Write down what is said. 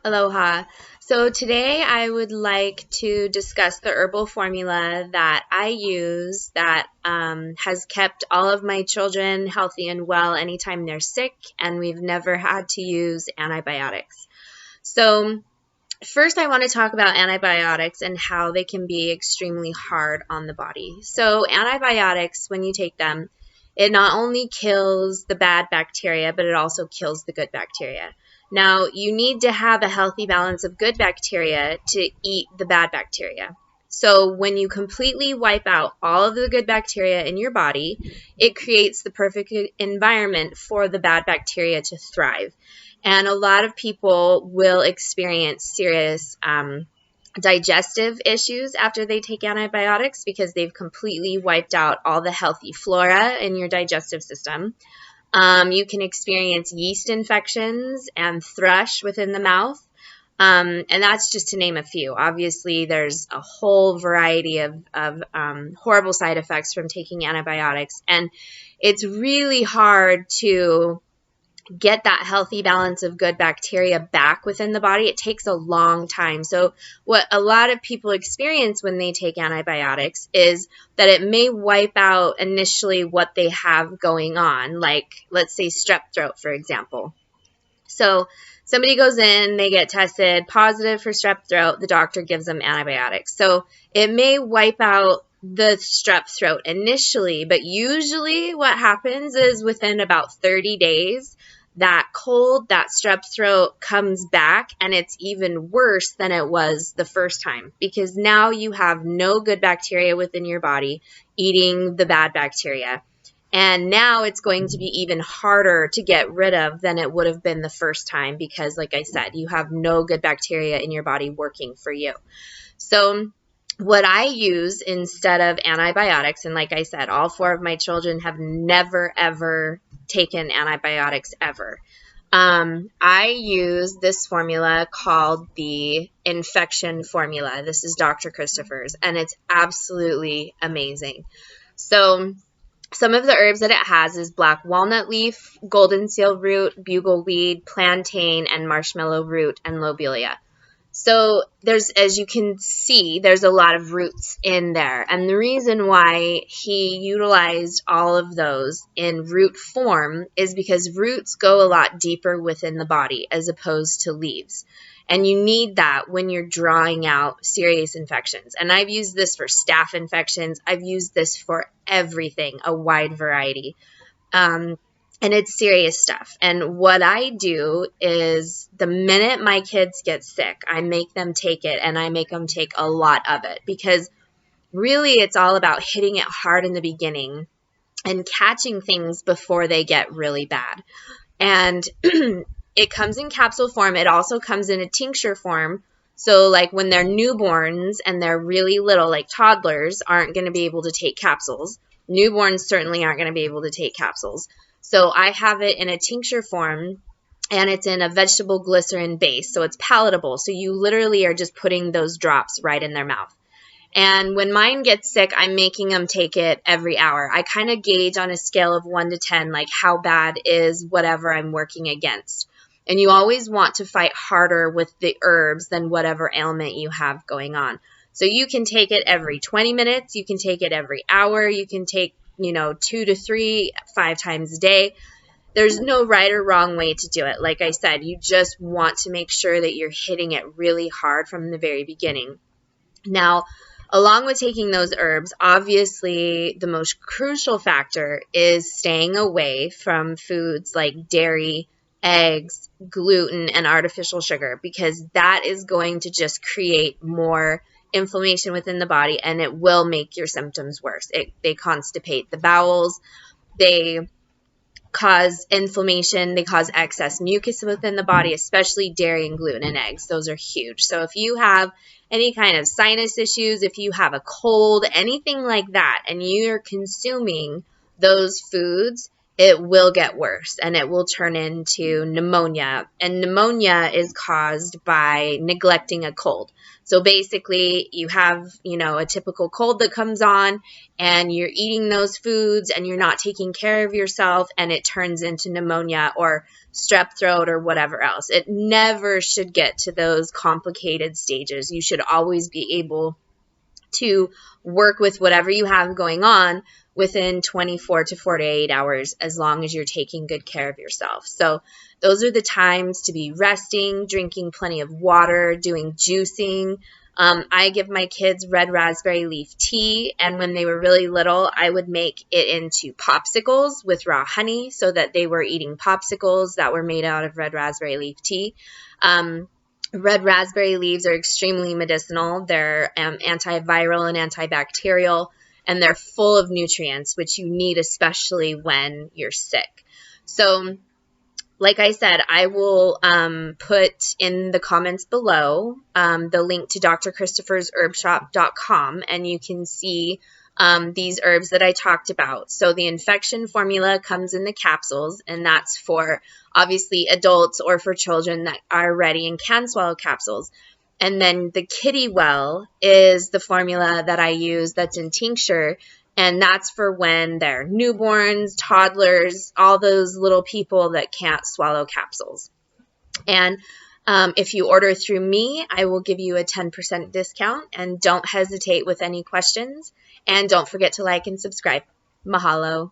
Aloha. So today I would like to discuss the herbal formula that I use that has kept all of my children healthy and well anytime they're sick, and we've never had to use antibiotics. So first I want to talk about antibiotics and how they can be extremely hard on the body. So antibiotics, when you take them, it not only kills the bad bacteria, but it also kills the good bacteria. Now, you need to have a healthy balance of good bacteria to eat the bad bacteria. So when you completely wipe out all of the good bacteria in your body, it creates the perfect environment for the bad bacteria to thrive. And a lot of people will experience serious digestive issues after they take antibiotics because they've completely wiped out all the healthy flora in your digestive system. You can experience yeast infections and thrush within the mouth. And that's just to name a few. Obviously, there's a whole variety of horrible side effects from taking antibiotics. And it's really hard to get that healthy balance of good bacteria back within the body. It takes a long time. So what a lot of people experience when they take antibiotics is that it may wipe out initially what they have going on, like let's say strep throat, for example. So somebody goes in, they get tested positive for strep throat, the doctor gives them antibiotics. So it may wipe out the strep throat initially, but usually what happens is within about 30 days, that cold, that strep throat comes back, and it's even worse than it was the first time because now you have no good bacteria within your body eating the bad bacteria. And now it's going to be even harder to get rid of than it would have been the first time because, like I said, you have no good bacteria in your body working for you. So what I use instead of antibiotics, and like I said, all four of my children have never, ever taken antibiotics ever. I use this formula called the infection formula. This is Dr. Christopher's, and it's absolutely amazing. So some of the herbs that it has is black walnut leaf, golden seal root, bugleweed, plantain, and marshmallow root, and lobelia. So there's, as you can see, there's a lot of roots in there. And the reason why he utilized all of those in root form is because roots go a lot deeper within the body as opposed to leaves. And you need that when you're drawing out serious infections. And I've used this for staph infections. I've used this for everything, a wide variety. And it's serious stuff. And what I do is the minute my kids get sick, I make them take it, and I make them take a lot of it because really it's all about hitting it hard in the beginning and catching things before they get really bad. And it comes in capsule form. It also comes in a tincture form. So like when they're newborns and they're really little, like toddlers aren't going to be able to take capsules. Newborns certainly aren't going to be able to take capsules. So I have it in a tincture form, and it's in a vegetable glycerin base, so it's palatable. So you literally are just putting those drops right in their mouth. And when mine gets sick, I'm making them take it every hour. I kind of gauge on a scale of 1 to 10, like how bad is whatever I'm working against. And you always want to fight harder with the herbs than whatever ailment you have going on. So you can take it every 20 minutes. You can take it every hour. You can take 2 to 3, 5 times a day. There's no right or wrong way to do it. Like I said, you just want to make sure that you're hitting it really hard from the very beginning. Now, along with taking those herbs, obviously the most crucial factor is staying away from foods like dairy, eggs, gluten, and artificial sugar because that is going to just create more inflammation within the body, and it will make your symptoms worse. They constipate the bowels, they cause inflammation, they cause excess mucus within the body, especially dairy and gluten and eggs. Those are huge. So if you have any kind of sinus issues, if you have a cold, anything like that, and you're consuming those foods, it will get worse and it will turn into pneumonia. And pneumonia is caused by neglecting a cold. So basically, you have, a typical cold that comes on and you're eating those foods and you're not taking care of yourself and it turns into pneumonia or strep throat or whatever else. It never should get to those complicated stages. You should always be able to work with whatever you have going on within 24 to 48 hours, as long as you're taking good care of yourself. So those are the times to be resting, drinking plenty of water, doing juicing. I give my kids red raspberry leaf tea, and when they were really little, I would make it into popsicles with raw honey so that they were eating popsicles that were made out of red raspberry leaf tea. Red raspberry leaves are extremely medicinal. They're antiviral and antibacterial, and they're full of nutrients, which you need especially when you're sick. So, like I said, I will put in the comments below the link to drchristofersherbshop.com, and you can see these herbs that I talked about. So the infection formula comes in the capsules, and that's for obviously adults or for children that are ready and can swallow capsules. And then the Kitty Well is the formula that I use that's in tincture, and that's for when they're newborns, toddlers, all those little people that can't swallow capsules. And if you order through me, I will give you a 10% discount, and don't hesitate with any questions. And don't forget to like and subscribe. Mahalo.